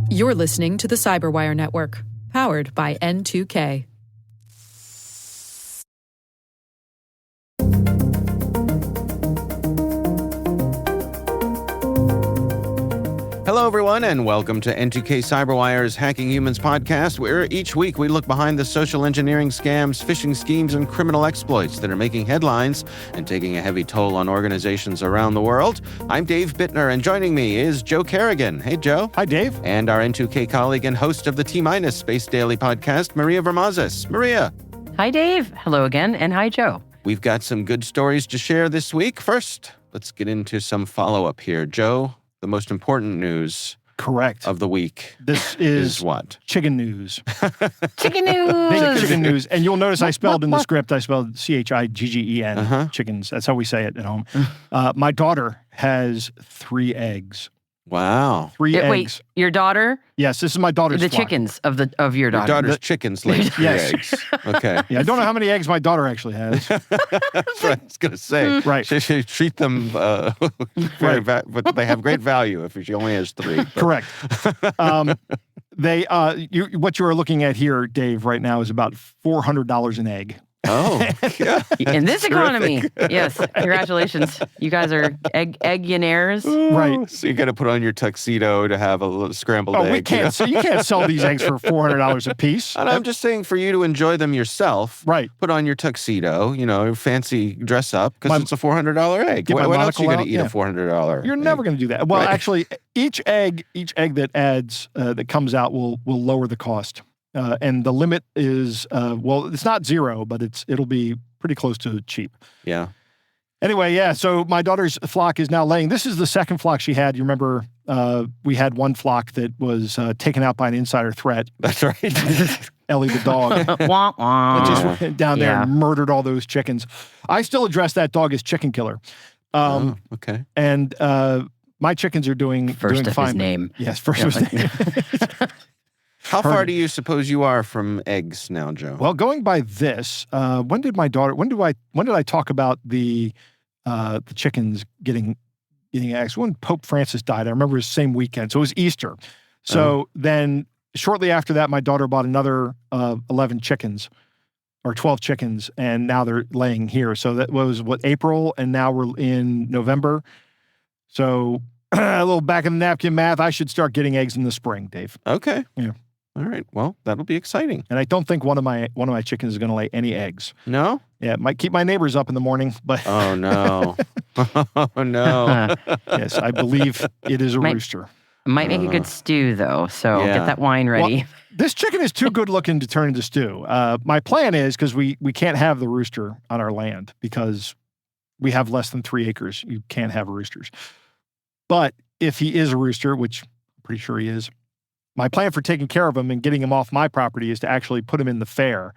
You're listening to the Cyberwire Network, powered by N2K. Hello, everyone, and welcome to N2K Cyberwire's Hacking Humans podcast, where each week we look behind the social engineering scams, phishing schemes, and criminal exploits that are making headlines and taking a heavy toll on organizations around the world. I'm Dave Bittner, and joining me is Joe Kerrigan. Hey, Joe. Hi, Dave. And our N2K colleague and host of the T-Minus Space Daily podcast, Maria Vermazes. Maria. Hi, Dave. Hello again, and hi, Joe. We've got some good stories to share this week. First, let's get into some follow-up here. Joe, the most important news Correct. of the week. This is what? chicken news. Chicken news. Chicken news. And you'll notice I spelled in the script, I spelled CHIGGEN, chickens. That's how we say it at home. My daughter has 3 eggs. Wow. 3 eggs. Wait, your daughter? Yes, this is my daughter's The flock. chickens of your Your daughter. daughter's chickens laid 3 Yes. eggs. Okay. Yeah, I don't know how many eggs my daughter actually has. That's what I was going to say. Right. She treat them, but they have great value if she only has 3. But. Correct. What you are looking at here, Dave, right now is about $400 an egg. Oh, yeah. In this economy. Yes. Congratulations. You guys are eggionaires. Right. So you got to put on your tuxedo to have a little scrambled egg. We can't. So you can't sell these eggs for $400 a piece. And I'm just saying for you to enjoy them yourself, Right. Put on your tuxedo, fancy dress up, because it's a $400 egg. Get my What else are you monocle going to out, eat a $400 You're egg? never going to do that. Well, Right. actually, each egg that adds that comes out will lower the cost, and the limit is it's not 0, but it'll be pretty close to cheap. Yeah. Anyway, yeah. So my daughter's flock is now laying. This is the second flock she had. You remember we had one flock that was taken out by an insider threat. That's right. Ellie the dog. Wah, wah. Just went down there Yeah. and murdered all those chickens. I still address that dog as chicken killer. Okay. And my chickens are doing First of fine. his name. Yes, first of his name. How far do you suppose you are from eggs now, Joe? Well, going by this, when did I talk about the chickens getting eggs? When Pope Francis died, I remember it was the same weekend. So it was Easter. So then shortly after that, my daughter bought another 11 chickens or 12 chickens, and now they're laying here. So that was April, and now we're in November. So a little back in the napkin math, I should start getting eggs in the spring, Dave. Okay. Yeah. All right. Well, that'll be exciting. And I don't think one of my chickens is going to lay any eggs. No? Yeah, it might keep my neighbors up in the morning, but Oh, no. Oh, no. yes, I believe it is a rooster. Might make a good stew, though. So Yeah. get that wine ready. Well, this chicken is too good looking to turn into stew. My plan is, because we can't have the rooster on our land because we have less than 3 acres. You can't have roosters. But if he is a rooster, which I'm pretty sure he is, my plan for taking care of him and getting him off my property is to actually put him in the fair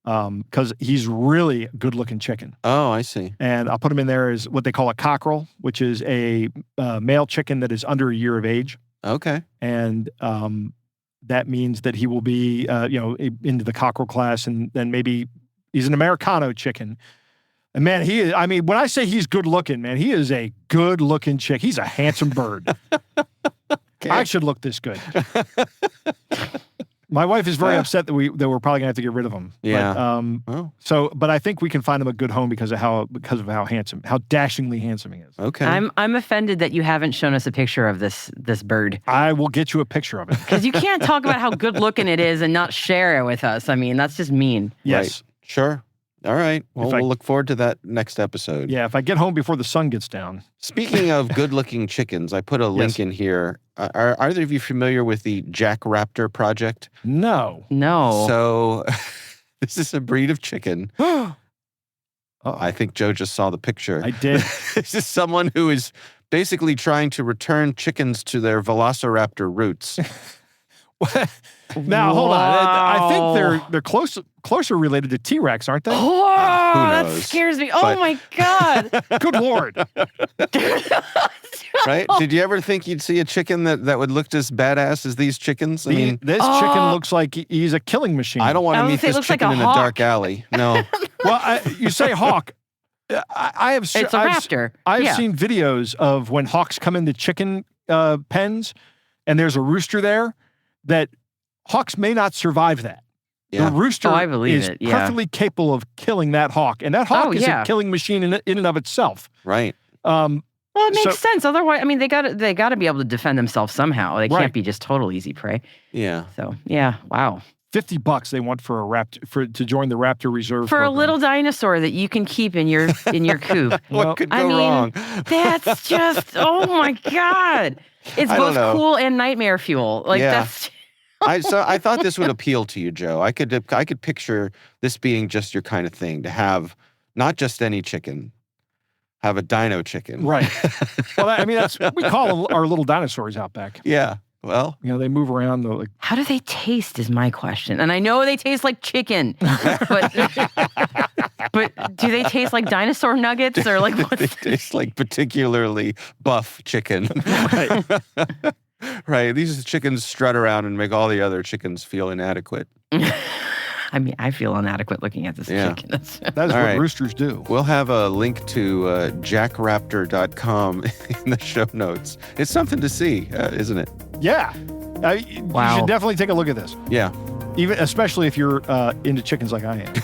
because he's really a good-looking chicken. Oh, I see. And I'll put him in there as what they call a cockerel, which is a male chicken that is under a year of age. Okay. And that means that he will be, into the cockerel class, and then maybe he's an Americano chicken. And man, he is, when I say he's good looking, man, he is a good looking chick. He's a handsome bird. Okay. I should look this good. My wife is very upset that we're probably gonna have to get rid of him. Yeah. But I think we can find him a good home because of how handsome, how dashingly handsome he is. Okay. I'm offended that you haven't shown us a picture of this bird. I will get you a picture of it. Because you can't talk about how good looking it is and not share it with us. I mean, that's just mean. Yes. Right. Sure. All right. Well, we'll look forward to that next episode. Yeah, if I get home before the sun gets down. Speaking of good-looking chickens, I put a link in here. Are either of you familiar with the Jack Raptor project? No. No. So this is a breed of chicken. I think Joe just saw the picture. I did. This is someone who is basically trying to return chickens to their velociraptor roots. Now, hold on. I think they're closer related to T-Rex, aren't they? Whoa, that knows? scares me. Oh, But- my God. Good Lord. Right? Did you ever think you'd see a chicken that would look as badass as these chickens? I mean, This chicken looks like he's a killing machine. I don't want I to was meet gonna say it this looks like chicken a in a hawk. dark alley. No. Well, you say hawk. I have. It's a raptor. I've Yeah. seen videos of when hawks come into chicken pens, and there's a rooster there, that hawks may not survive that. Yeah. The rooster I believe is it, yeah. perfectly capable of killing that hawk, and that hawk is a killing machine in and of itself. Right. Well, it makes sense. Otherwise, I mean, they got to be able to defend themselves somehow. They can't be just total easy prey. Yeah. So yeah, wow. $50 they want for a raptor to join the Raptor Reserve For program. a little dinosaur that you can keep in your coop. What could go wrong? That's just my God. It's I don't both know. cool and nightmare fuel. Like that's I thought this would appeal to you, Joe. I could picture this being just your kind of thing, to have not just any chicken, have a dino chicken. Right. Well, I mean, we call them our little dinosaurs out back. Yeah. Well, they move around. Like, how do they taste is my question. And I know they taste like chicken, but do they taste like dinosaur nuggets or like what? They taste like particularly buff chicken. right. Right. These chickens strut around and make all the other chickens feel inadequate. I mean, I feel inadequate looking at this chicken. That's All what right. roosters do. We'll have a link to jackraptor.com in the show notes. It's something to see, isn't it? Yeah. Wow. You should definitely take a look at this. Yeah. Especially if you're into chickens like I am.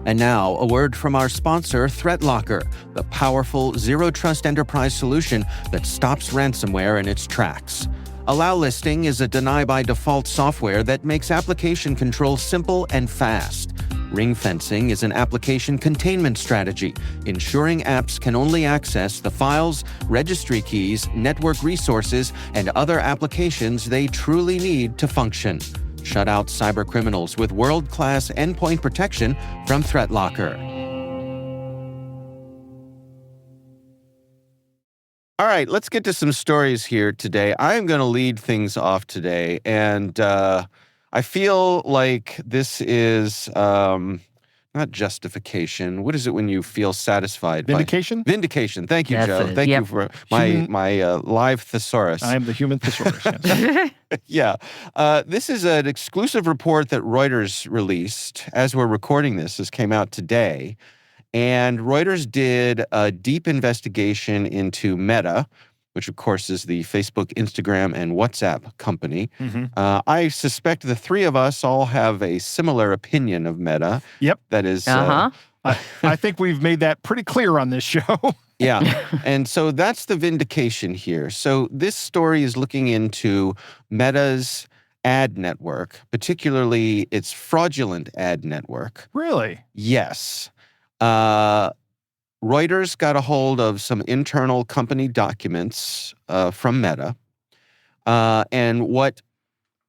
And now, a word from our sponsor, ThreatLocker, the powerful zero-trust enterprise solution that stops ransomware in its tracks. Allow Listing is a deny-by-default software that makes application control simple and fast. Ring fencing is an application containment strategy, ensuring apps can only access the files, registry keys, network resources, and other applications they truly need to function. Shut out cybercriminals with world-class endpoint protection from ThreatLocker. All right, let's get to some stories here today. I'm going to lead things off today, and I feel like this is not justification. What is it when you feel satisfied? Vindication? Vindication. Thank you, Yes, Joe. it is. Thank Yep. you for my live thesaurus. I am the human thesaurus. Yes. Yeah. This is an exclusive report that Reuters released as we're recording this. This came out today. And Reuters did a deep investigation into Meta, which of course is the Facebook, Instagram, and WhatsApp company. Mm-hmm. I suspect the three of us all have a similar opinion of Meta. Yep. That is... I think we've made that pretty clear on this show. Yeah. And so that's the vindication here. So this story is looking into Meta's ad network, particularly its fraudulent ad network. Really? Yes. Reuters got a hold of some internal company documents from Meta. And what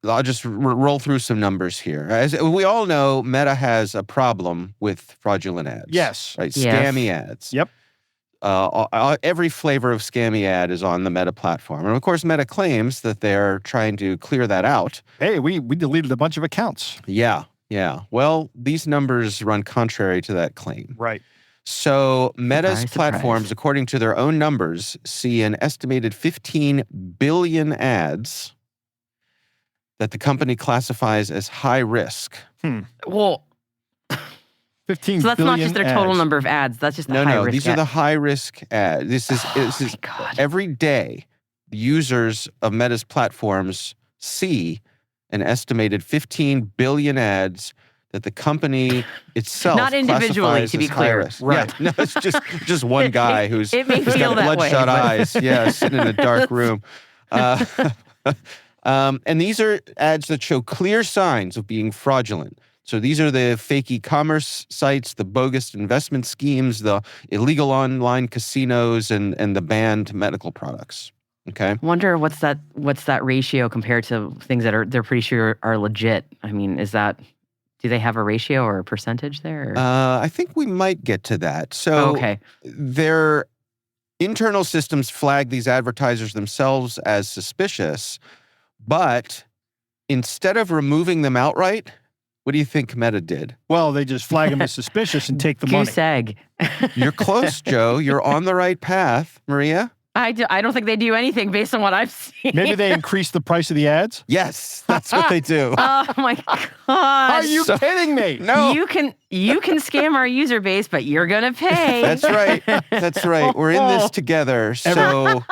I'll just roll through some numbers here. As we all know, Meta has a problem with fraudulent ads. Yes. Right? Yes. Scammy ads. Yep. Every flavor of scammy ad is on the Meta platform. And of course, Meta claims that they're trying to clear that out. Hey, we deleted a bunch of accounts. Yeah. Well, these numbers run contrary to that claim. Right. So Meta's Surprise, platforms, surprise. according to their own numbers, see an estimated 15 billion ads that the company classifies as high risk. Well, 15 so that's not billion just their total ads. number of ads. That's just the No, high risk. these are the high risk ads. This is my God. every day users of Meta's platforms see an estimated 15 billion ads that the company itself Not individually, classifies to be as high clear. risk. Right. Yeah, no, it's just one guy who's It may who's feel got that way, bloodshot but- eyes. Yeah, sitting in a dark room. And these are ads that show clear signs of being fraudulent. So these are the fake e-commerce sites, the bogus investment schemes, the illegal online casinos, and the banned medical products. Okay. I wonder what's that ratio compared to things that they're pretty sure are legit. I mean, do they have a ratio or a percentage there? I think we might get to that. So okay. their internal systems flag these advertisers themselves as suspicious, but instead of removing them outright, what do you think Meta did? Well, they just flag them as suspicious and take the money. Goose egg. You're close, Joe. You're on the right path, Maria. I don't think they do anything based on what I've seen. Maybe they increase the price of the ads? Yes, that's what they do. Oh my God. Are you kidding me? No. You can scam our user base, but you're gonna pay. That's right. That's right. We're in this together. So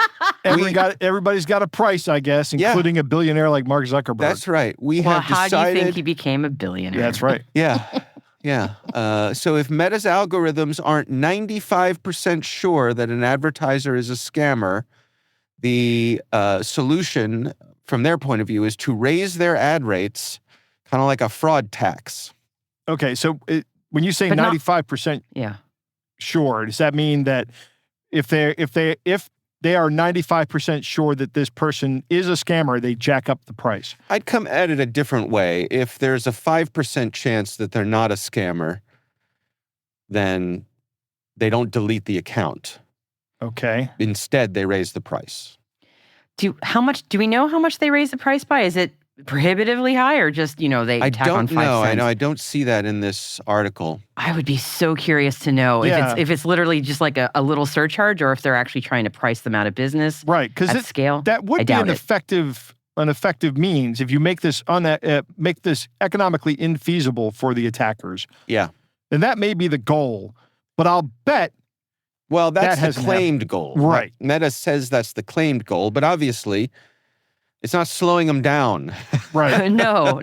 Everybody's got a price, I guess, including a billionaire like Mark Zuckerberg. that's right. We Well, have how decided. do you think he became a billionaire? That's right. Yeah. Yeah. So if Meta's algorithms aren't 95% sure that an advertiser is a scammer, the solution from their point of view is to raise their ad rates, kind of like a fraud tax. Okay, so when you say But not- 95% Yeah. sure, does that mean that if they are 95% sure that this person is a scammer, they jack up the price? I'd come at it a different way. If there's a 5% chance that they're not a scammer, then they don't delete the account. Okay. Instead, they raise the price. Do we know how much they raise the price by? Is it prohibitively high or just, they I tack on don't 5 know. cents? I don't see that in this article. I would be so curious to know Yeah. if it's literally just like a little surcharge or if they're actually trying to price them out of business Right, because at scale. that would I be doubt an it. effective means if you make this economically infeasible for the attackers. Yeah. Then that may be the goal. But I'll bet Well, that's That the hasn't claimed goal. Right. Meta says that's the claimed goal, but obviously it's not slowing them down, right. No.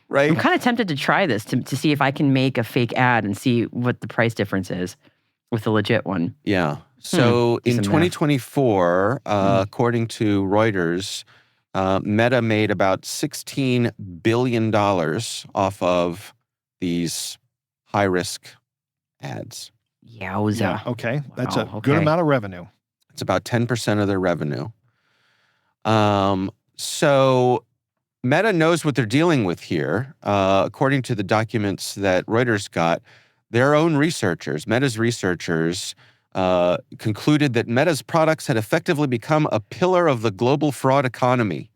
right? I'm kind of tempted to try this to see if I can make a fake ad and see what the price difference is with a legit one. Yeah. So Do in some math. 2024, according to Reuters, Meta made about $16 billion off of these high-risk ads. Yowza. Yeah. Okay. That's a Wow, good okay. amount of revenue. It's about 10% of their revenue. So Meta knows what they're dealing with here. According to the documents that Reuters got, their own researchers, Meta's researchers, concluded that Meta's products had effectively become a pillar of the global fraud economy.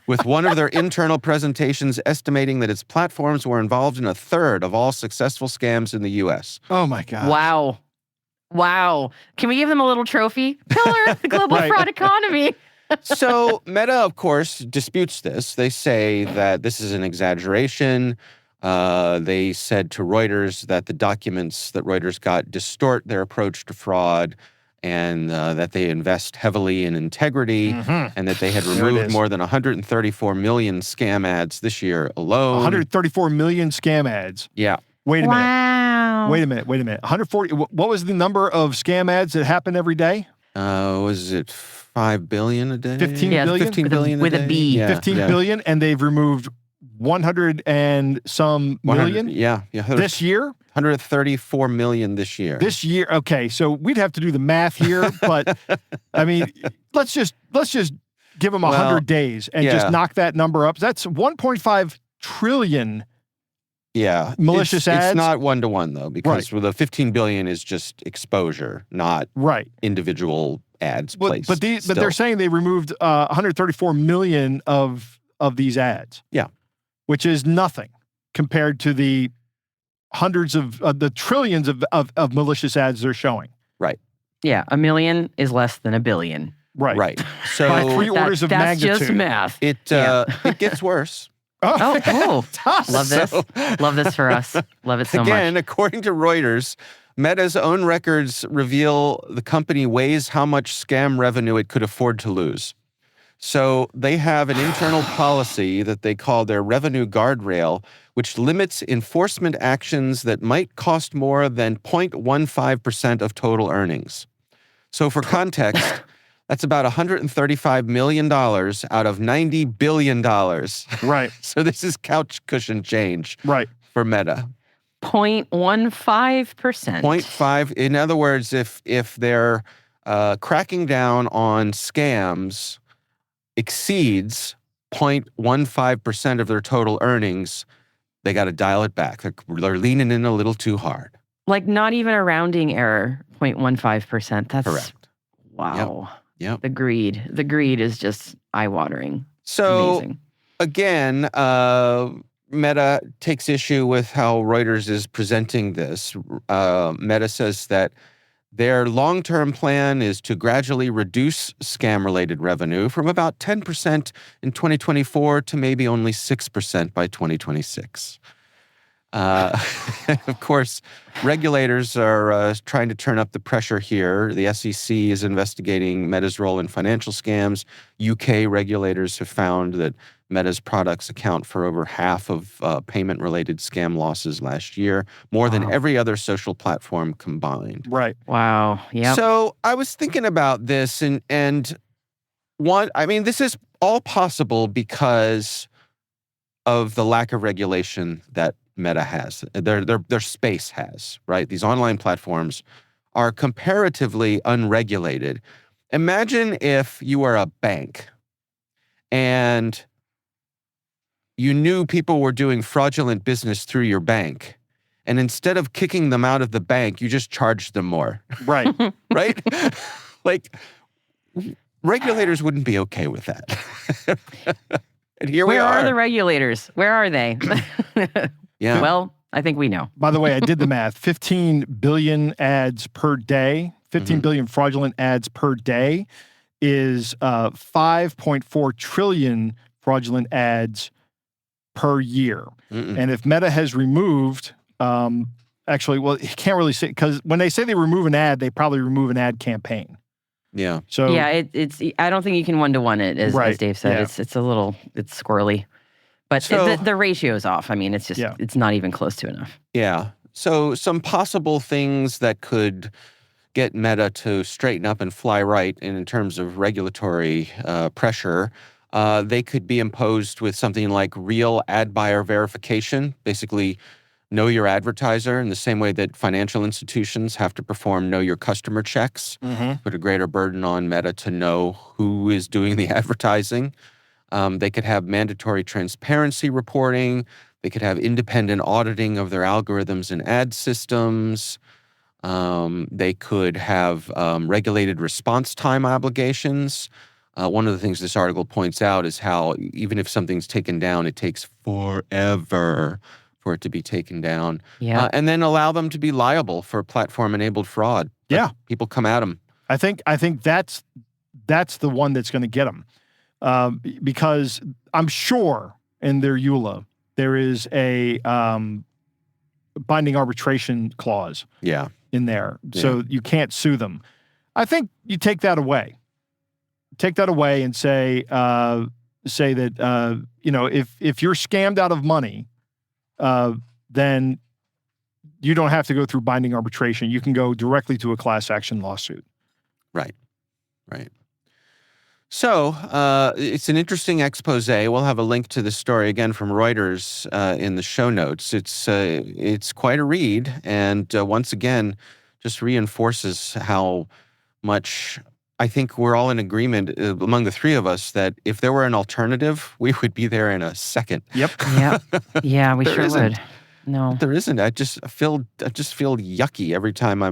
With one of their internal presentations estimating that its platforms were involved in a third of all successful scams in the U.S. Oh my God. Wow. Can we give them a little trophy? Pillar of the global Right. fraud economy. So Meta, of course, disputes this. They say that this is an exaggeration. They said to Reuters that the documents that Reuters got distort their approach to fraud and that they invest heavily in integrity and that they had There it removed is. more than 134 million scam ads this year alone. 134 million scam ads. Yeah. Wait a minute. Wow. Wait a minute. 140. What was the number of scam ads that happen every day? Was it 5 billion a day? 15 Yeah, billion? 15 billion with a day? B. Yeah, 15 yeah. billion, and they've removed 100 and some 100 million Yeah. this year. 134 million this year. This year, okay. So we'd have to do the math here, but I mean, let's just give them 100 Well, days and yeah. just knock that number up. That's 1.5 trillion. Yeah. Malicious It's ads? not one-to-one, though, because the 15 billion is just exposure, not Right. individual ads placed. But they're still. saying they removed 134 million of these ads. Yeah. Which is nothing compared to the hundreds of the trillions of malicious ads they're showing. Yeah, 1 million is less than 1 billion. Right. Right. So By 3 orders of that's magnitude. just math. it gets worse. Oh, Tough. love this. So- Love this for us. Love it so Again, much. according to Reuters, Meta's own records reveal the company weighs how much scam revenue it could afford to lose. So they have an internal policy that they call their revenue guardrail, which limits enforcement actions that might cost more than 0.15% of total earnings. So for context, that's about $135 million out of $90 billion. Right. So this is couch cushion change Right. for Meta. 0.15%. 0.5. In other words, if they're cracking down on scams exceeds 0.15% of their total earnings, they got to dial it back. They're leaning in a little too hard. Like not even a rounding error, 0.15%. That's Correct. Wow. Yep. The greed is just eye-watering. So Amazing. again, Meta takes issue with how Reuters is presenting this. Meta says that Their long-term plan is to gradually reduce scam-related revenue from about 10% in 2024 to maybe only 6% by 2026. Of course, regulators are trying to turn up the pressure here. The SEC is investigating Meta's role in financial scams. UK regulators have found that Meta's products account for over half of payment-related scam losses last year, more than every other social platform combined. Right. Wow. Yep. So I was thinking about this, and one, I mean, this is all possible because of the lack of regulation that Meta has, their space has, right? These online platforms are comparatively unregulated. Imagine if you were a bank and you knew people were doing fraudulent business through your bank, and instead of kicking them out of the bank, you just charged them more, Right. right? Like, regulators wouldn't be okay with that. And here we Where are. are the regulators? Where are they? Yeah. Well, I think we know. By the way, I did the math. 15 billion ads per day, 15 billion fraudulent ads per day is 5.4 trillion fraudulent ads per year. And if Meta has removed, actually, well, you can't really say, because when they say they remove an ad, they probably remove an ad campaign. Yeah. So Yeah, it's. I don't think you can one-to-one it, as Right, Dave said. yeah. It's a little, it's squirrely. But So- the ratio's off. I mean, it's just, Yeah. it's not even close to enough. Yeah. So some possible things that could get Meta to straighten up and fly right in terms of regulatory pressure, they could be imposed with something like real ad buyer verification, basically know your advertiser in the same way that financial institutions have to perform know your customer checks, put a greater burden on Meta to know who is doing the advertising. They could have mandatory transparency reporting. They could have independent auditing of their algorithms and ad systems. They could have regulated response time obligations. One of the things this article points out is how even if something's taken down, it takes forever for it to be taken down. Yeah. And then allow them to be liable for platform-enabled fraud. Yeah. People come at them. I think that's the one that's going to get them. Because I'm sure in their EULA, there is a binding arbitration clause Yeah. in there. So you can't sue them. I think you take that away. Take that away and say that, if you're scammed out of money, then you don't have to go through binding arbitration. You can go directly to a class action lawsuit. Right. So it's an interesting expose. We'll have a link to the story again from Reuters in the show notes. It's quite a read, and once again, just reinforces how much I think we're all in agreement among the three of us that if there were an alternative, we would be there in a second. Yep. Yep. Yeah, we There sure isn't. would. No. There isn't. I just feel yucky every time I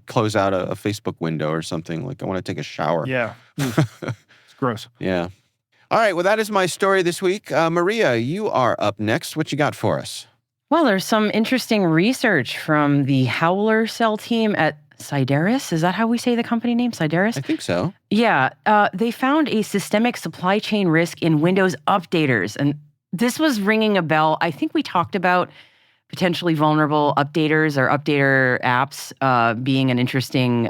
close out a Facebook window or something. Like I want to take a shower. Yeah. It's gross. Yeah. All right. Well, that is my story this week. Maria, you are up next. What you got for us? Well, there's some interesting research from the Howler Cell team at Sideris. Is that how we say the company name? Sideris? I think so. Yeah. They found a systemic supply chain risk in Windows updaters. And this was ringing a bell. I think we talked about potentially vulnerable updaters or updater apps being an interesting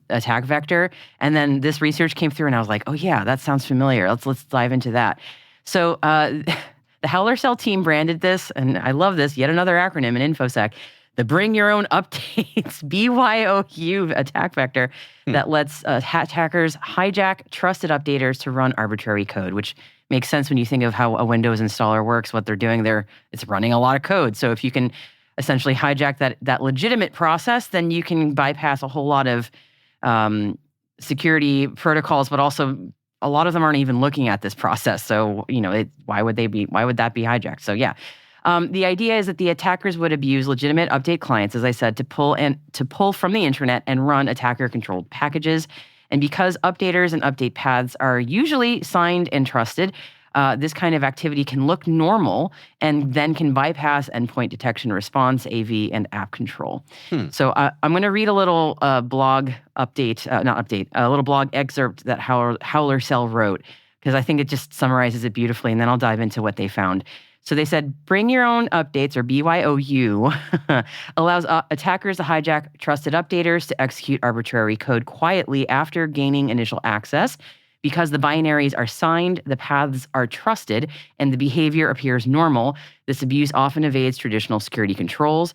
attack vector. And then this research came through and I was like, oh yeah, that sounds familiar. Let's dive into that. So the Howler Cell team branded this, and I love this, yet another acronym in InfoSec, the Bring Your Own Updates, BYOU attack vector that lets hackers hijack trusted updaters to run arbitrary code, which makes sense when you think of how a Windows installer works, what they're doing there. It's running a lot of code. So if you can essentially hijack that legitimate process, then you can bypass a whole lot of security protocols, but also a lot of them aren't even looking at this process. So, why would that be hijacked? So yeah. The idea is that the attackers would abuse legitimate update clients, as I said, to pull from the internet and run attacker-controlled packages. And because updaters and update paths are usually signed and trusted, this kind of activity can look normal and then can bypass endpoint detection response, AV, and app control. So I'm going to read a little blog update, a little blog excerpt that Howler Cell wrote, because I think it just summarizes it beautifully, and then I'll dive into what they found. So they said, bring your own updates, or BYOU, allows attackers to hijack trusted updaters to execute arbitrary code quietly after gaining initial access. Because the binaries are signed, the paths are trusted, and the behavior appears normal, this abuse often evades traditional security controls.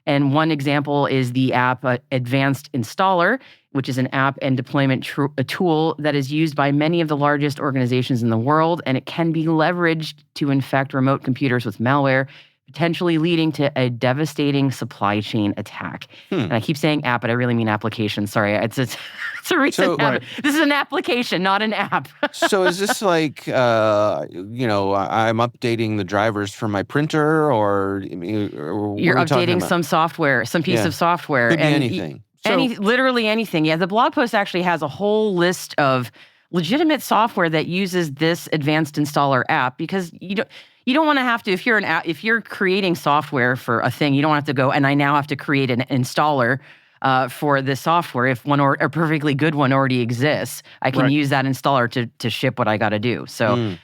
And one example is the app Advanced Installer, which is an app and deployment tool that is used by many of the largest organizations in the world, and it can be leveraged to infect remote computers with malware, potentially leading to a devastating supply chain attack. And I keep saying app, but I really mean application. Sorry, it's a recent app. This is an application, not an app. So is this like, I'm updating the drivers for my printer, or you're updating some software, some piece of software. Could be anything. Literally anything. Yeah, the blog post actually has a whole list of legitimate software that uses this Advanced Installer app, because you don't want to have to, if you're creating software for a thing, you don't have to go, and I now have to create an installer for this software. If a perfectly good one already exists, I can use that installer to ship what I got to do. So,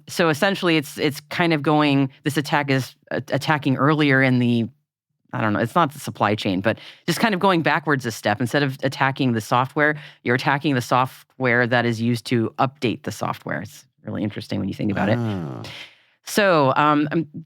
so essentially, it's kind of going. This attack is attacking earlier in the, I don't know, it's not the supply chain, but just kind of going backwards a step. Instead of attacking the software, you're attacking the software that is used to update the software. It's really interesting when you think about it. So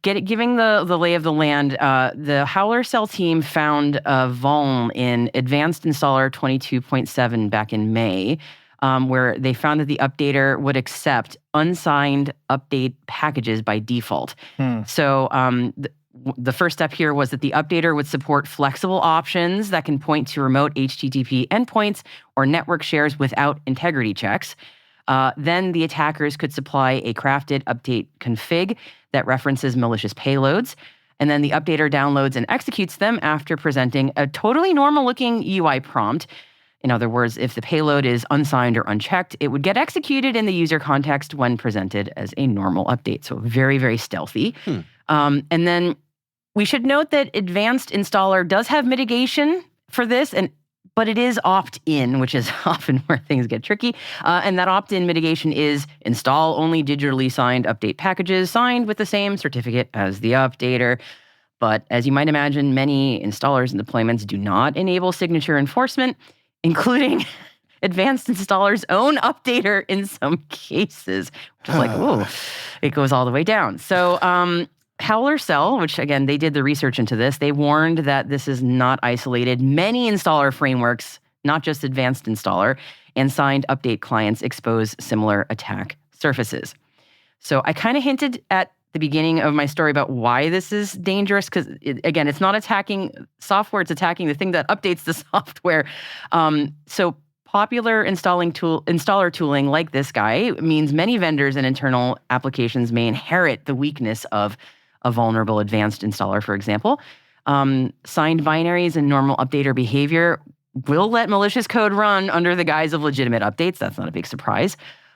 giving the lay of the land, the Howler Cell team found a vuln in Advanced Installer 22.7 back in May, where they found that the updater would accept unsigned update packages by default. So the first step here was that the updater would support flexible options that can point to remote HTTP endpoints or network shares without integrity checks. Then the attackers could supply a crafted update config that references malicious payloads. And then the updater downloads and executes them after presenting a totally normal-looking UI prompt. In other words, if the payload is unsigned or unchecked, it would get executed in the user context when presented as a normal update. So very, very stealthy. And then we should note that Advanced Installer does have mitigation for this, but it is opt-in, which is often where things get tricky. And that opt-in mitigation is install only digitally signed update packages signed with the same certificate as the updater. But as you might imagine, many installers and deployments do not enable signature enforcement, including Advanced Installer's own updater in some cases. Which is like, ooh, it goes all the way down. So Howler Cell, which again, they did the research into this, they warned that this is not isolated. Many installer frameworks, not just Advanced Installer, and signed update clients expose similar attack surfaces. So I kind of hinted at the beginning of my story about why this is dangerous, because again, it's not attacking software, it's attacking the thing that updates the software. So popular installer tooling like this guy means many vendors and internal applications may inherit the weakness of a vulnerable Advanced Installer, for example. Signed binaries and normal updater behavior will let malicious code run under the guise of legitimate updates. That's not a big surprise.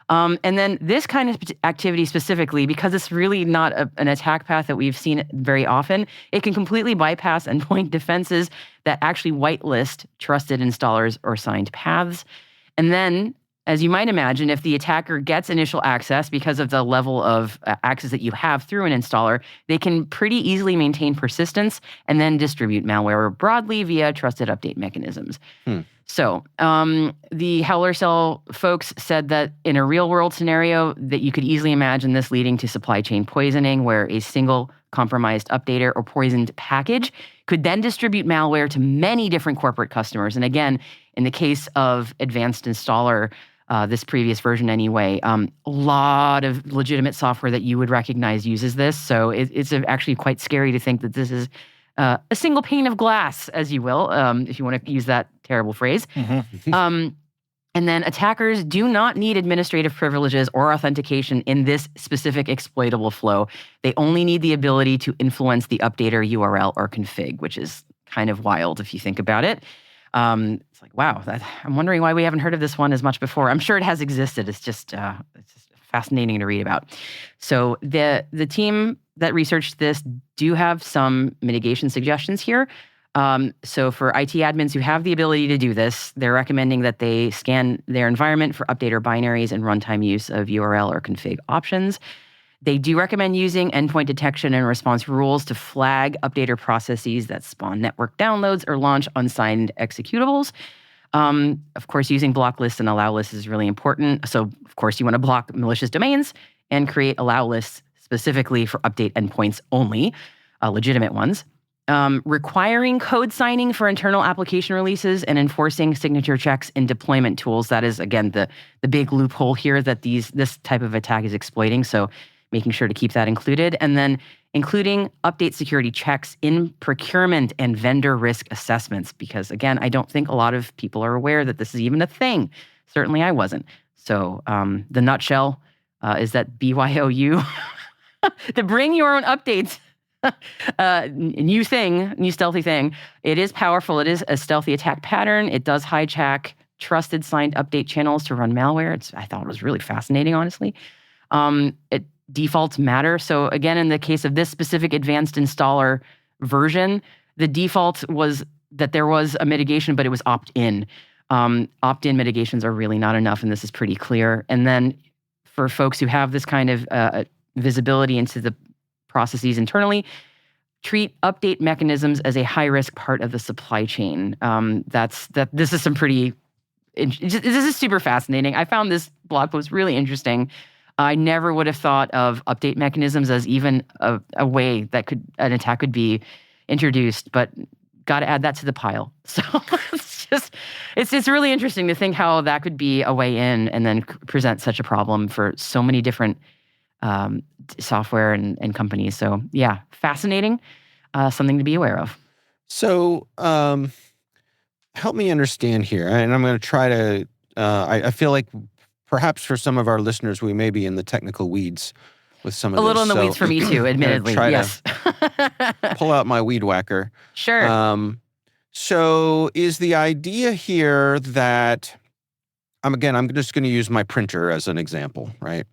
And then this kind of activity specifically, because it's really not an attack path that we've seen very often, it can completely bypass endpoint defenses that actually whitelist trusted installers or signed paths. And then, as you might imagine, if the attacker gets initial access because of the level of access that you have through an installer, they can pretty easily maintain persistence and then distribute malware broadly via trusted update mechanisms. So the Howler Cell folks said that in a real-world scenario that you could easily imagine this leading to supply chain poisoning, where a single compromised updater or poisoned package could then distribute malware to many different corporate customers. And again, in the case of Advanced Installer, this previous version anyway, a lot of legitimate software that you would recognize uses this. So it's actually quite scary to think that this is a single pane of glass, as you will, if you want to use that terrible phrase. And then attackers do not need administrative privileges or authentication in this specific exploitable flow. They only need the ability to influence the updater URL or config, which is kind of wild if you think about it. It's like, wow, I'm wondering why we haven't heard of this one as much before. I'm sure it has existed. It's just fascinating to read about. So the team that researched this do have some mitigation suggestions here. So for IT admins who have the ability to do this, they're recommending that they scan their environment for updater binaries and runtime use of URL or config options. They do recommend using endpoint detection and response rules to flag updater processes that spawn network downloads or launch unsigned executables. Of course, using block lists and allow lists is really important. So, of course, you want to block malicious domains and create allow lists specifically for update endpoints only, legitimate ones. Requiring code signing for internal application releases and enforcing signature checks in deployment tools. That is, again, the big loophole here that this type of attack is exploiting. So making sure to keep that included. And then including update security checks in procurement and vendor risk assessments. Because again, I don't think a lot of people are aware that this is even a thing. Certainly I wasn't. So the nutshell is that BYOU, the bring your own updates, new stealthy thing. It is powerful. It is a stealthy attack pattern. It does hijack trusted signed update channels to run malware. I thought it was really fascinating, honestly. Defaults matter. So again, in the case of this specific advanced installer version, the default was that there was a mitigation, but it was opt-in. Opt-in mitigations are really not enough, and this is pretty clear. And then for folks who have this kind of visibility into the processes internally, treat update mechanisms as a high-risk part of the supply chain. This is some pretty. This is super fascinating. I found this blog post really interesting. I never would have thought of update mechanisms as even a way that an attack could be introduced, but got to add that to the pile. So it's really interesting to think how that could be a way in and then present such a problem for so many different software and companies. So yeah, fascinating, something to be aware of. So help me understand here, and I'm going to try to, I feel like perhaps for some of our listeners, we may be in the technical weeds with some of this. A little in the weeds for me too, admittedly. Yes. Pull out my weed whacker. Sure. So is the idea here that, I'm just going to use my printer as an example, right?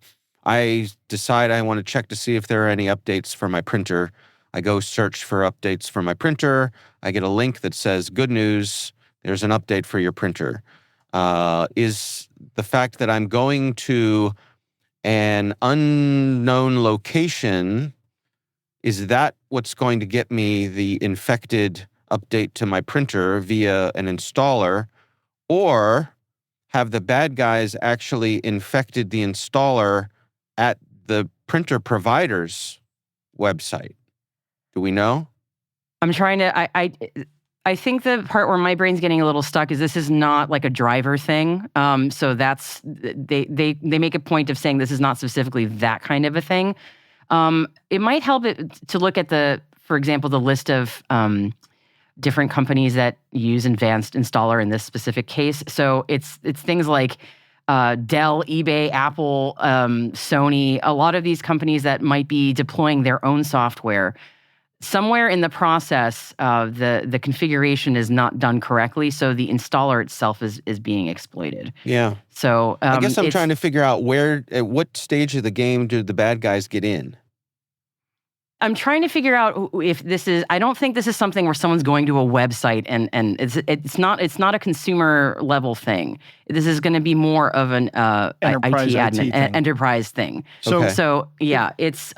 I decide I want to check to see if there are any updates for my printer. I go search for updates for my printer. I get a link that says, good news, there's an update for your printer. Is the fact that I'm going to an unknown location, is that what's going to get me the infected update to my printer via an installer? Or have the bad guys actually infected the installer at the printer provider's website? Do we know? I'm trying to, I think the part where my brain's getting a little stuck is this is not like a driver thing. So that's, they make a point of saying this is not specifically that kind of a thing. It might help to look at for example, the list of different companies that use advanced installer in this specific case. So it's things like Dell, eBay, Apple, Sony, a lot of these companies that might be deploying their own software. Somewhere in the process, the configuration is not done correctly, so the installer itself is being exploited. Yeah. So I guess I'm trying to figure out at what stage of the game do the bad guys get in? I'm trying to figure out if this is. I don't think this is something where someone's going to a website and it's not a consumer level thing. This is going to be more of an enterprise IT admin, thing. Enterprise thing. Okay. So yeah, it's.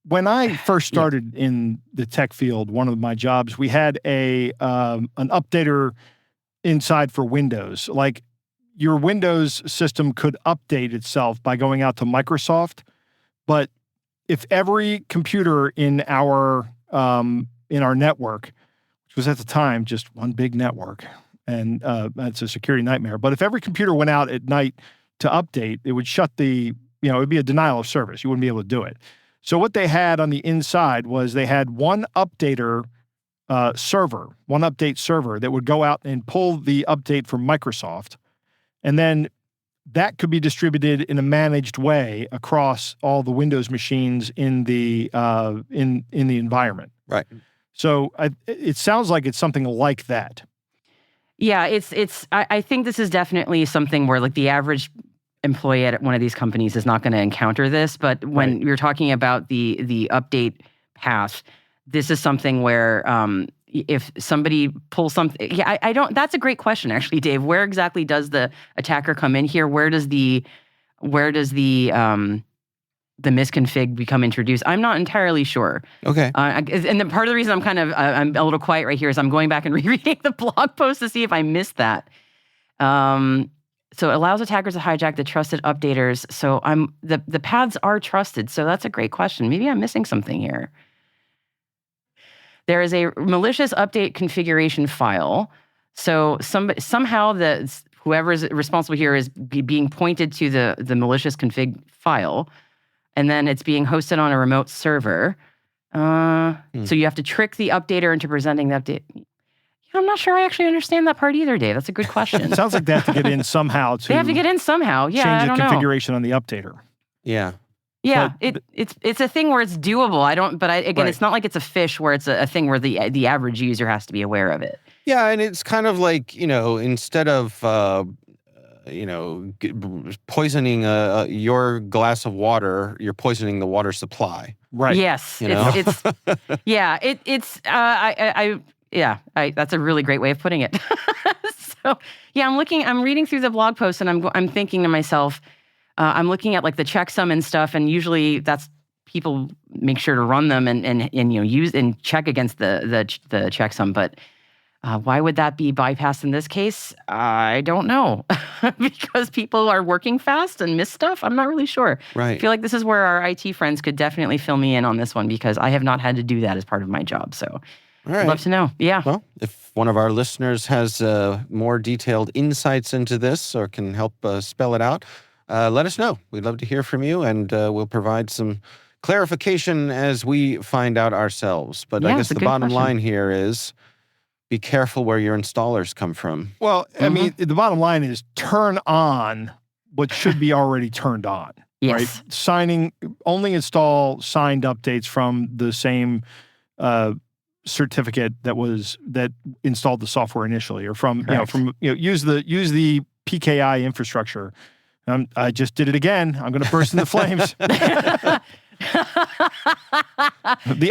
When I first started in the tech field, one of my jobs, we had an updater inside for Windows. Like your Windows system could update itself by going out to Microsoft, but if every computer in our network, which was at the time just one big network, and that's a security nightmare. But if every computer went out at night to update, it would shut it would be a denial of service. You wouldn't be able to do it. So what they had on the inside was they had one updater server, one update server that would go out and pull the update from Microsoft, and then that could be distributed in a managed way across all the Windows machines in the environment. Right. So it sounds like it's something like that. Yeah, I think this is definitely something where like the average employee at one of these companies is not going to encounter this. But when you're talking about the update path, this is something where if somebody pulls something, I don't. That's a great question, actually, Dave. Where exactly does the attacker come in here? Where does the misconfig become introduced? I'm not entirely sure. Okay. And the part of the reason I'm a little quiet right here is I'm going back and rereading the blog post to see if I missed that. So it allows attackers to hijack the trusted updaters. So the paths are trusted. So that's a great question. Maybe I'm missing something here. There is a malicious update configuration file. So somehow whoever is responsible here is being pointed to the malicious config file, and then it's being hosted on a remote server. So you have to trick the updater into presenting the update. I'm not sure I actually understand that part either, Dave. That's a good question. It sounds like they have to get in somehow to. They have to get in somehow. Yeah, change I don't the know. configuration on the updater. Yeah. Yeah, it's a thing where it's doable. Again, it's not like it's a fish where it's a thing where the average user has to be aware of it. Yeah, and it's kind of like, instead of poisoning your glass of water, you're poisoning the water supply. Right. Yes. It's that's a really great way of putting it. So yeah, I'm reading through the blog post and I'm thinking to myself, I'm looking at like the checksum and stuff, and usually that's people make sure to run them and use and check against the checksum. But why would that be bypassed in this case? I don't know. Because people are working fast and miss stuff? I'm not really sure. Right. I feel like this is where our IT friends could definitely fill me in on this one, because I have not had to do that as part of my job. So all right. I'd love to know. Yeah. Well, if one of our listeners has more detailed insights into this or can help spell it out, let us know. We'd love to hear from you, and we'll provide some clarification as we find out ourselves. But I guess the bottom line here is be careful where your installers come from. Well, I mean, the bottom line is turn on what should be already turned on. Yes. Right? Only install signed updates from the same certificate that installed the software initially, or use the PKI infrastructure. I just did it again. I'm going to burst into flames. The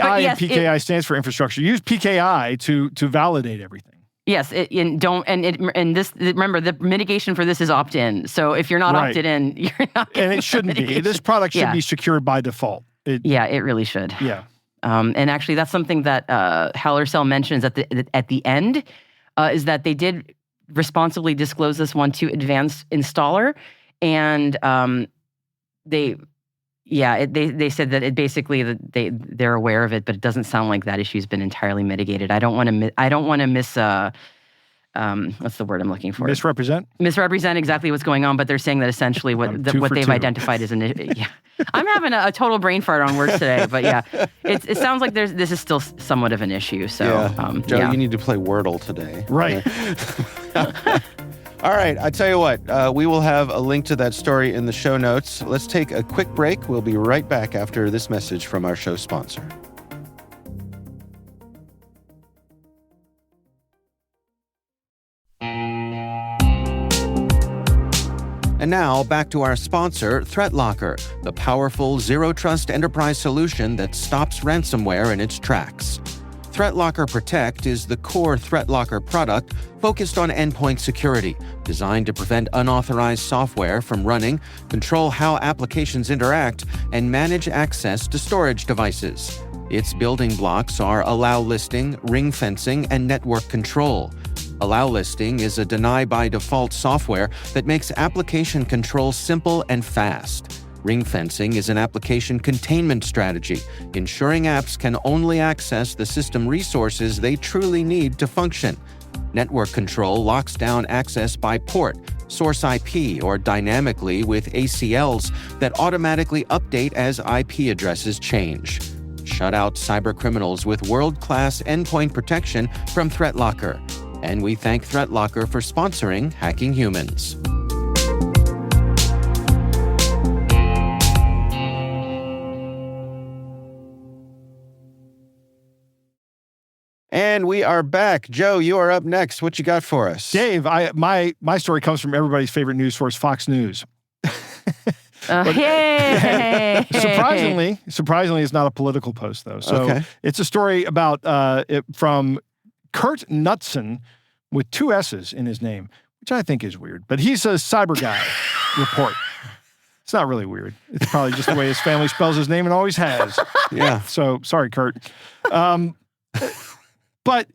I in PKI stands for infrastructure. Use PKI to validate everything. Yes, remember the mitigation for this is opt-in. So if you're not opted in, you're not. And it shouldn't be. This product should be secured by default. It really should. Yeah. And actually, that's something that HellerCell mentions at the end, is that they did responsibly disclose this one to Advanced Installer, and they said that it basically they're aware of it, but it doesn't sound like that issue's been entirely mitigated. I don't want to miss what's the word I'm looking for? Misrepresent exactly what's going on, but they're saying that essentially what they've identified as an issue. Yeah. I'm having a total brain fart on words today, but yeah, it sounds like this is still somewhat of an issue. So, Joe, you need to play Wordle today. Right. All right, I tell you what, we will have a link to that story in the show notes. Let's take a quick break. We'll be right back after this message from our show sponsor. And now, back to our sponsor, ThreatLocker, the powerful zero-trust enterprise solution that stops ransomware in its tracks. ThreatLocker Protect is the core ThreatLocker product focused on endpoint security, designed to prevent unauthorized software from running, control how applications interact, and manage access to storage devices. Its building blocks are allow listing, ring fencing, and network control. Allow listing is a deny-by-default software that makes application control simple and fast. Ring fencing is an application containment strategy, ensuring apps can only access the system resources they truly need to function. Network control locks down access by port, source IP, or dynamically with ACLs that automatically update as IP addresses change. Shut out cybercriminals with world-class endpoint protection from ThreatLocker. And we thank ThreatLocker for sponsoring Hacking Humans. And we are back. Joe, you are up next. What you got for us? Dave, my story comes from everybody's favorite news source, Fox News. Yay! Surprisingly, it's not a political post though. So Okay. it's a story about from Kurt Knudsen with 2 S's in his name, which I think is weird. But he's a cyber guy report. It's not really weird. It's probably just the way his family spells his name and always has. Yeah. So sorry, Kurt. But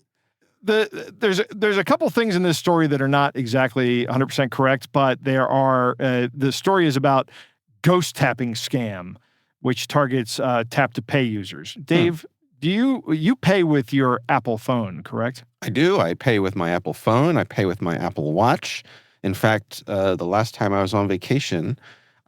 there's a couple things in this story that are not exactly 100% correct, but there are. The story is about ghost tapping scam, which targets tap to pay users. Dave, do you pay with your Apple phone, correct? I do. I pay with my Apple phone. I pay with my Apple Watch. In fact, the last time I was on vacation,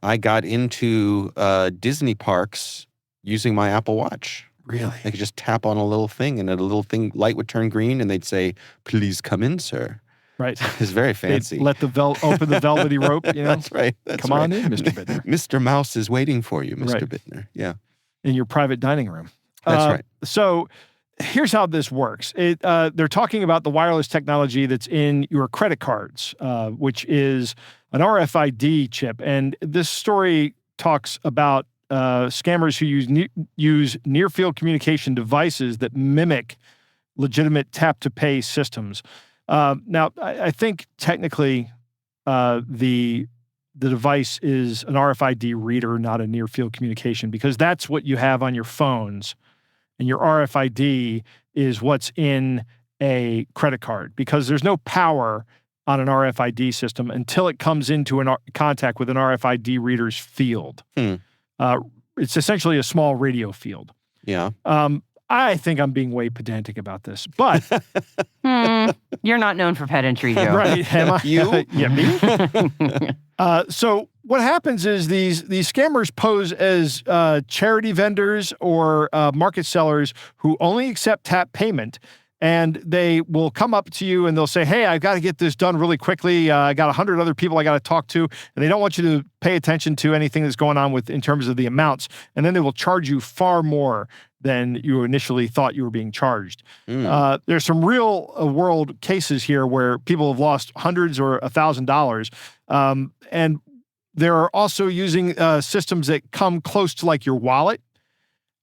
I got into Disney parks using my Apple Watch. Really? I could just tap on a little thing, and a little thing light would turn green, and they'd say, "Please come in, sir." Right. It's very fancy. Let the open the velvety rope. You know, That's right. That's come right. on in, Mr. Bittner, Mr. Mouse is waiting for you, Mr. Right. Bittner. Yeah, in your private dining room. that's right. So here's how this works. They're talking about the wireless technology that's in your credit cards, which is an RFID chip. And this story talks about scammers who use near-field communication devices that mimic legitimate tap-to-pay systems. Now, I think technically the device is an RFID reader, not a near-field communication, because that's what you have on your phones. And your RFID is what's in a credit card, because there's no power on an RFID system until it comes into contact with an RFID reader's field. It's essentially a small radio field. Yeah. I think I'm being way pedantic about this, but You're not known for pedantry, Joe. right? Am I? You? Yeah, me. So what happens is these scammers pose as charity vendors or market sellers who only accept tap payment. And they will come up to you and they'll say, "Hey, I've got to get this done really quickly. I got 100 other people I got to talk to." And they don't want you to pay attention to anything that's going on in terms of the amounts. And then they will charge you far more than you initially thought you were being charged. There's some real world cases here where people have lost hundreds or $1,000. And they're also using systems that come close to like your wallet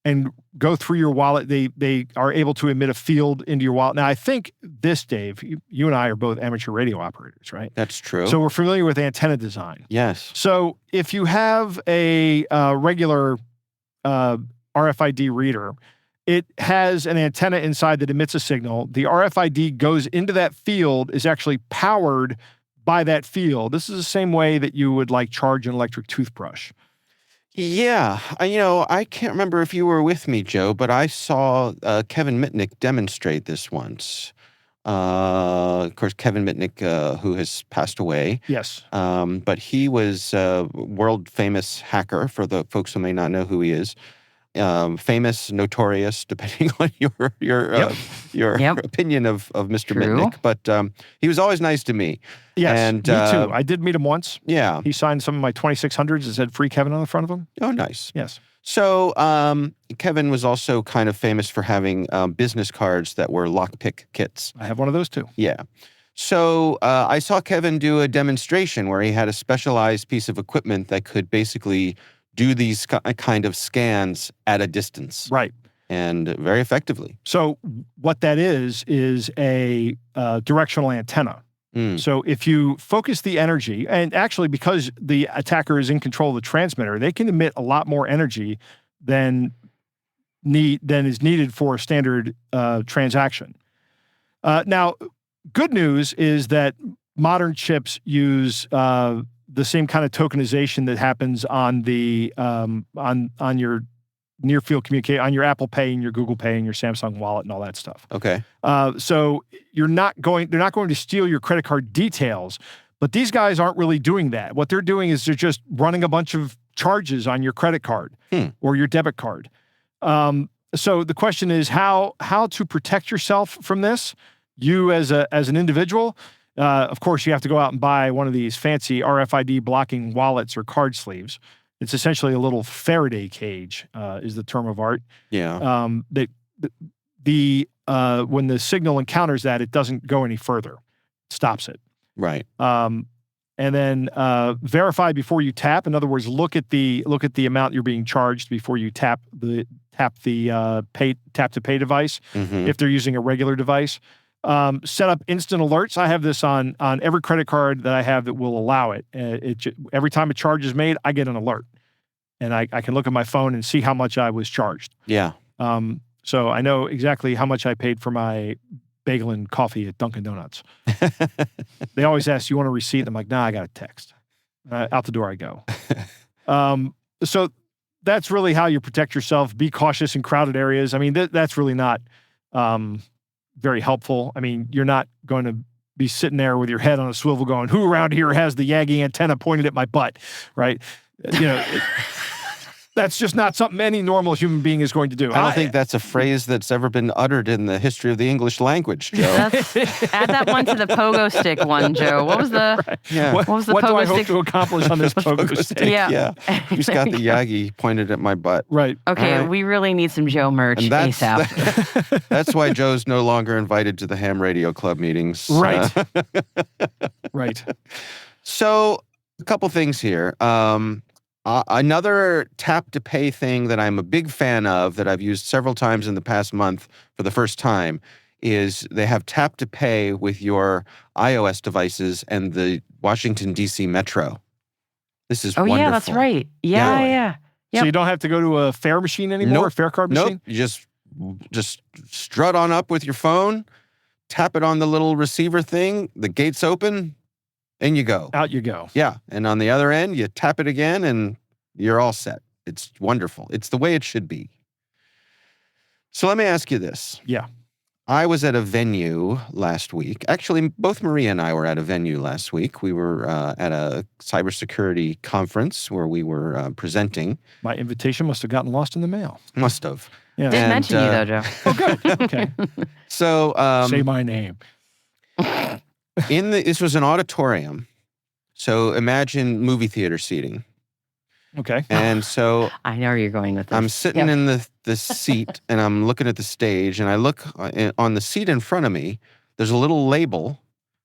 and go through your wallet. They are able to emit a field into your wallet. Now, I think this, Dave, you and I are both amateur radio operators, right? That's true. So we're familiar with antenna design. yes. So if you have a regular RFID reader, it has an antenna inside that emits a signal. The RFID goes into that field, is actually powered by that field. This is the same way that you would like charge an electric toothbrush. Yeah. I can't remember if you were with me, Joe, but I saw Kevin Mitnick demonstrate this once. Of course, Kevin Mitnick, who has passed away. Yes. But he was a world famous hacker, for the folks who may not know who he is. Famous, notorious, depending on your Yep. opinion of Mr. True. Mitnick. But he was always nice to me. Yes, And, me too. I did meet him once. Yeah. He signed some of my 2600s that said "Free Kevin" on the front of them. Oh, nice. Yes. So Kevin was also kind of famous for having business cards that were lockpick kits. I have one of those too. Yeah. So I saw Kevin do a demonstration where he had a specialized piece of equipment that could basically do these kind of scans at a distance. Right. And very effectively. So what that is a directional antenna. So if you focus the energy, and actually because the attacker is in control of the transmitter, they can emit a lot more energy than is needed for a standard transaction. Now, good news is that modern chips use the same kind of tokenization that happens on the on your near field communicate on your Apple Pay and your Google Pay and your Samsung Wallet and all that stuff. Okay. So they're not going to steal your credit card details, but these guys aren't really doing that. What they're doing is they're just running a bunch of charges on your credit card or your debit card. So the question is how to protect yourself from this. You as an individual, of course, you have to go out and buy one of these fancy RFID blocking wallets or card sleeves. It's essentially a little Faraday cage, is the term of art. Yeah. That when the signal encounters that, it doesn't go any further. It stops it. Right. and then verify before you tap. In other words, look at the amount you're being charged before you tap the tap to pay device. If they're using a regular device, set up instant alerts. I have this on every credit card that I have that will allow it. Every time a charge is made, I get an alert, and I can look at my phone and see how much I was charged. Yeah. So I know exactly how much I paid for my bagel and coffee at Dunkin' Donuts. They always ask, "You want a receipt?" I'm like, "Nah, I got a text." Out the door I go. So that's really how you protect yourself. Be cautious in crowded areas. I mean, that's really not very helpful. I mean, you're not going to be sitting there with your head on a swivel going, "Who around here has the Yagi antenna pointed at my butt?" Right? That's just not something any normal human being is going to do. I don't think that's a phrase that's ever been uttered in the history of the English language, Joe. Add that one to the pogo stick one, Joe. What was the What do I hope to accomplish on this pogo stick? Yeah. Who's got the Yagi pointed at my butt? Right. Okay, All right. we really need some Joe merch And ASAP. That's why Joe's no longer invited to the Ham Radio Club meetings. Right. Right. So, a couple things here. Another tap to pay thing that I'm a big fan of that I've used several times in the past month for the first time is they have tap to pay with your iOS devices and the Washington, D.C. Metro. This is wonderful. Yeah, that's right. Yeah. So you don't have to go to a fare machine anymore, a fare card machine? Nope. You just strut on up with your phone, tap it on the little receiver thing, the gates open, and you go. Out you go. Yeah. And on the other end, you tap it again and you're all set. It's wonderful. It's the way it should be. So let me ask you this. Yeah. I was at a venue last week. Actually, both Maria and I were at a venue last week. We were at a cybersecurity conference where we were presenting. My invitation must have gotten lost in the mail. Must have. Yeah. Didn't mention you though, Joe. Oh, good. Okay. So Say my name. this was an auditorium. So imagine movie theater seating. Okay. And so I know where you're going with this. I'm sitting Yep. in the seat and I'm looking at the stage and I look on the seat in front of me. There's a little label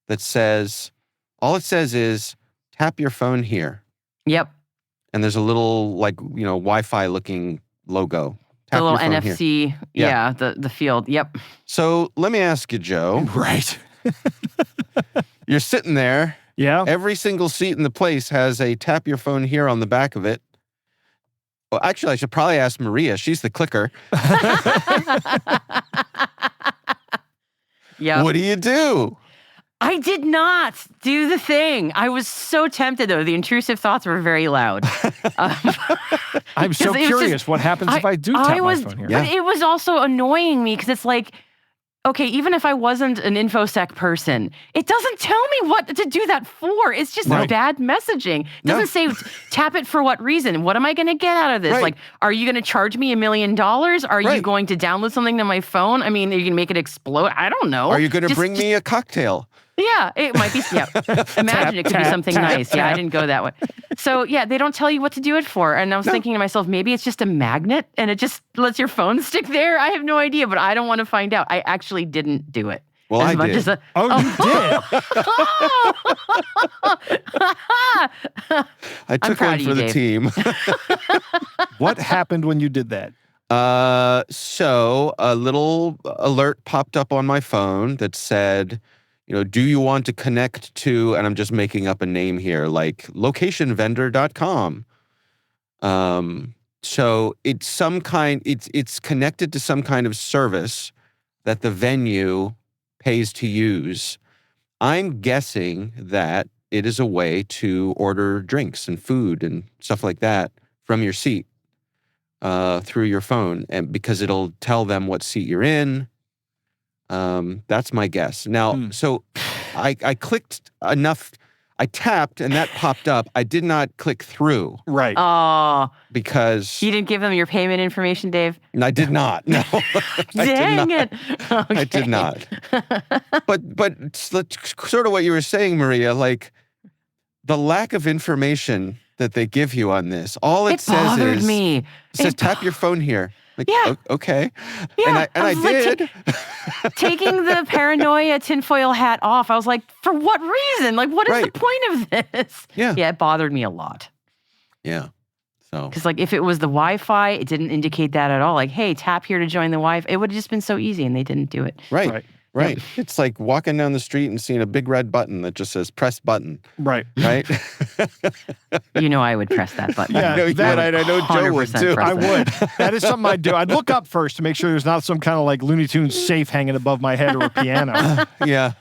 that says, all it says is tap your phone here. Yep. And there's a little Wi-Fi looking logo. Tap The little your phone here. NFC. Yeah. The field. Yep. So let me ask you, Joe. Right. You're sitting there. Yeah. Every single seat in the place has a tap your phone here on the back of it. Well, actually, I should probably ask Maria. She's the clicker. Yeah. What do you do? I did not do the thing. I was so tempted, though. The intrusive thoughts were very loud. I'm so 'cause it was curious just- what happens if I do tap my phone here. But it was also annoying me because it's like, okay, even if I wasn't an InfoSec person, it doesn't tell me what to do that for. It's just Right. bad messaging. It doesn't say tap it for what reason. What am I going to get out of this? Right. Like, are you going to charge me $1 million? Are you Right. going to download something to my phone? I mean, are you going to make it explode? I don't know. Are you going to Just- bring me a cocktail? Yeah, it might be. Yeah, imagine it could be tap, something tap, nice. Yeah, I tap. didn't go that way. So yeah, they don't tell you what to do it for. And I was thinking to myself, maybe it's just a magnet and it just lets your phone stick there. I have no idea, but I don't want to find out. I actually didn't do it. Well, As I much did. as a- Oh, you did? I took proud one of for you, the Dave. team. What happened when you did that? So a little alert popped up on my phone that said, do you want to connect to, and I'm just making up a name here, like locationvendor.com. So it's it's connected to some kind of service that the venue pays to use. I'm guessing that it is a way to order drinks and food and stuff like that from your seat through your phone, and because it'll tell them what seat you're in. That's my guess. Now, so I clicked enough. I tapped and that popped up. I did not click through Right. Oh, because you didn't give them your payment information, Dave? I did not. No, I did Dang not. it. Okay. I did not. But sort of what you were saying, Maria, like the lack of information that they give you on this. All it It says bothered is me. it says tap your phone here. Like, Yeah. Okay. Yeah, And I was like, did. taking the paranoia tinfoil hat off, I was like, for what reason? Like, what is the point of this? Yeah. Yeah, it bothered me a lot. Yeah. So Because, like, if it was the Wi-Fi, it didn't indicate that at all. Like, hey, tap here to join the Wi-Fi. It would have just been so easy, and they didn't do it. right. It's like walking down the street and seeing a big red button that just says press button. Right. Right. You know I would press that button. Yeah, I know you would. I know Joe would 100% too. press I that. would. That is something I'd do. I'd look up first to make sure there's not some kind of like Looney Tunes safe hanging above my head or a piano. Yeah.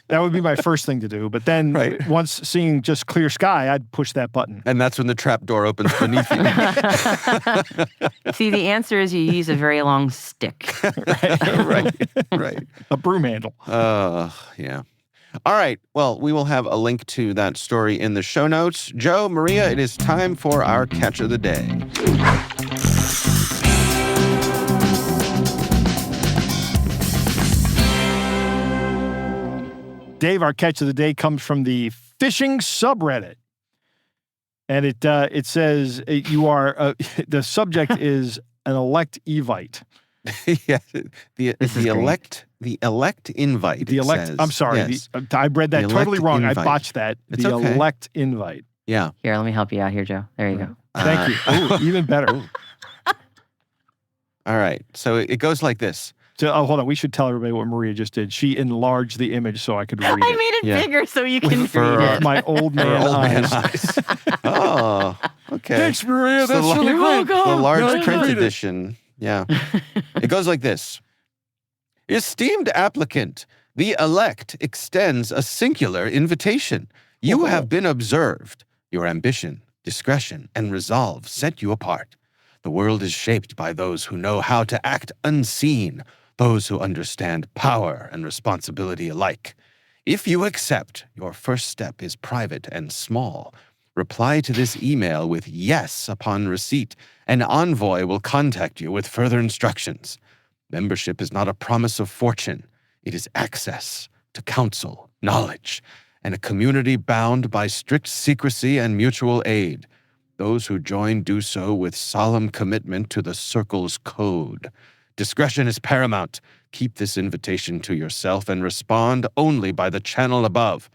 That would be my first thing to do. But then once seeing just clear sky, I'd push that button. And that's when the trap door opens beneath you. See, the answer is you use a very long stick. Right. A broom handle. Yeah. All right. Well, we will have a link to that story in the show notes. Joe, Maria, it is time for our catch of the day. Dave, our catch of the day comes from the fishing subreddit. And it says you are, the subject is an elect Evite. Yeah, the elect invite. The elect, says. I'm sorry, Yes. I read that The totally elect wrong. invite. I botched that. It's the okay. elect invite. Yeah. Here, let me help you out here, Joe. There you go. Thank you. Ooh, even better. All right. So it goes like this. So, hold on. We should tell everybody what Maria just did. She enlarged the image so I could read I it. made it Yeah. bigger so you can For read it. My old man Old man eyes. eyes. Oh, okay. Thanks, Maria. So That's the- really great. The large No, I can print read it. edition. Yeah. It goes like this. Esteemed applicant, the elect extends a singular invitation. You have been observed. Your ambition, discretion, and resolve set you apart. The world is shaped by those who know how to act unseen, those who understand power and responsibility alike. If you accept, your first step is private and small. Reply to this email with yes upon receipt. An envoy will contact you with further instructions. Membership is not a promise of fortune. It is access to counsel, knowledge, and a community bound by strict secrecy and mutual aid. Those who join do so with solemn commitment to the Circle's code. Discretion is paramount. Keep this invitation to yourself and respond only by the channel above.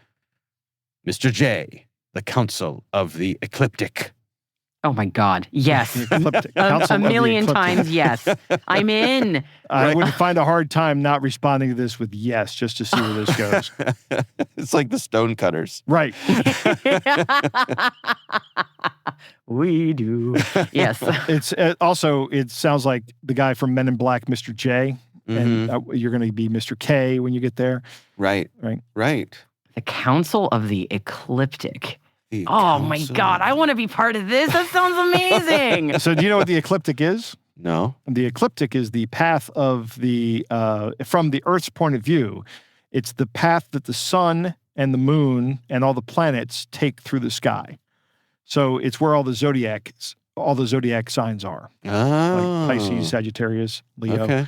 Mr. J, the Council of the Ecliptic. Oh my God. Yes. Ecliptic. A Council of the million Ecliptic. times yes. I'm in. I would find a hard time not responding to this with yes, just to see where this goes. It's like the Stonecutters. Right. We do. Yes. It's also, it sounds like the guy from Men in Black, Mr. J, and you're going to be Mr. K when you get there. Right. Right. Right. The Council of the Ecliptic. The Oh my Council God. I want to be part of this. That sounds amazing. So do you know what the ecliptic is? No. The ecliptic is the path of the, from the Earth's point of view, it's the path that the sun and the moon and all the planets take through the sky. So it's where all the zodiac signs are, Oh. like Pisces, Sagittarius, Leo. Okay.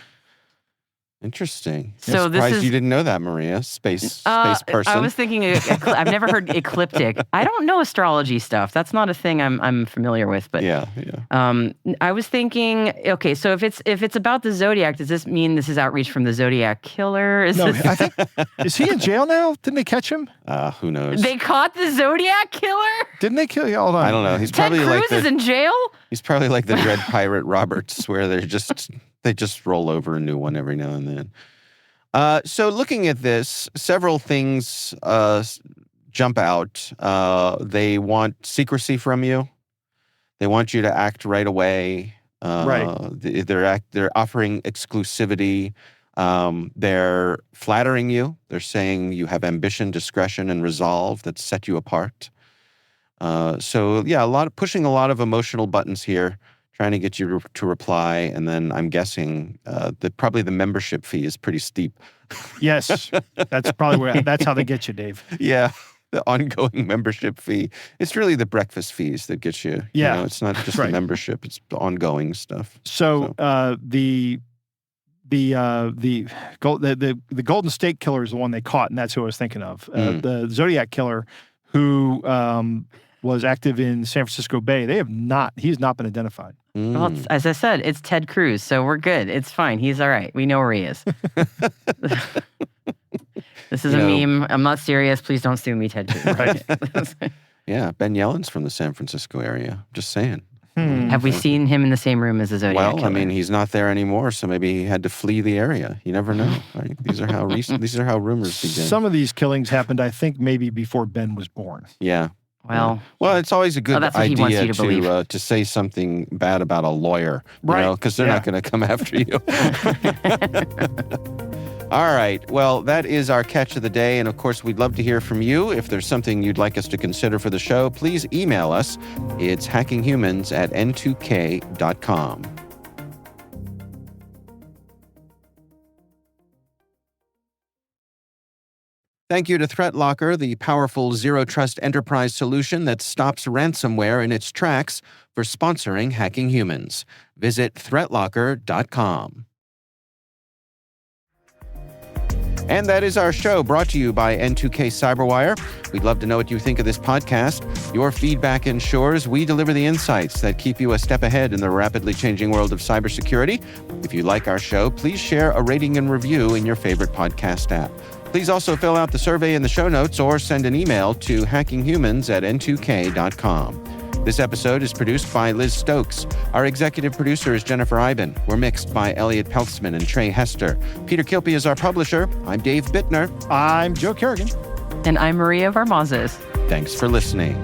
Interesting. So I'm this surprised is- you didn't know that, Maria. Space person. I was thinking, I've never heard ecliptic. I don't know astrology stuff. That's not a thing I'm familiar with. But yeah. I was thinking, okay, so if it's about the Zodiac, does this mean this is outreach from the Zodiac killer? No, I think, is he in jail now? Didn't they catch him? Who knows? They caught the Zodiac killer? Didn't they kill you? Hold on. I don't know. He's Ted probably Cruz like is in jail? he's probably like the Dread Pirate Roberts, where they just roll over a new one every now and then. So looking at this, several things jump out. They want secrecy from you. They want you to act right away. Right. They're offering exclusivity. They're flattering you. They're saying you have ambition, discretion, and resolve that set you apart. So yeah, pushing a lot of emotional buttons here, trying to get you to reply, and then I'm guessing that probably the membership fee is pretty steep. Yes, that's probably that's how they get you, Dave. Yeah, the ongoing membership fee. It's really the breakfast fees that get you. Yeah. You know, it's not just Right. the membership; it's the ongoing stuff. So the Golden State Killer is the one they caught, and that's who I was thinking of. The Zodiac Killer, who was active in San Francisco Bay, he has not been identified. Well, as I said, it's Ted Cruz, so we're good. It's fine. He's all right. We know where he is. This is a meme. I'm not serious. Please don't sue me, Ted Cruz. Right. Yeah, Ben Yellen's from the San Francisco area. Just saying. Have we seen him in the same room as the Zodiac Well, Killer? I mean, he's not there anymore, so maybe he had to flee the area. You never know. Right? These are how rumors begin. Some of these killings happened, I think, maybe before Ben was born. Yeah. Well, Well, it's always a good that's what he wants idea you to believe. to say something bad about a lawyer, Right. because they're not going to come after you. All right. Well, that is our catch of the day. And of course, we'd love to hear from you. If there's something you'd like us to consider for the show, please email us. It's hackinghumans@n2k.com. Thank you to ThreatLocker, the powerful zero-trust enterprise solution that stops ransomware in its tracks, for sponsoring Hacking Humans. Visit threatlocker.com. And that is our show, brought to you by N2K Cyberwire. We'd love to know what you think of this podcast. Your feedback ensures we deliver the insights that keep you a step ahead in the rapidly changing world of cybersecurity. If you like our show, please share a rating and review in your favorite podcast app. Please also fill out the survey in the show notes or send an email to hackinghumans@n2k.com. This episode is produced by Liz Stokes. Our executive producer is Jennifer Iben. We're mixed by Elliot Peltzman and Trey Hester. Peter Kilpie is our publisher. I'm Dave Bittner. I'm Joe Kerrigan. and I'm Maria Varmazes. Thanks for listening.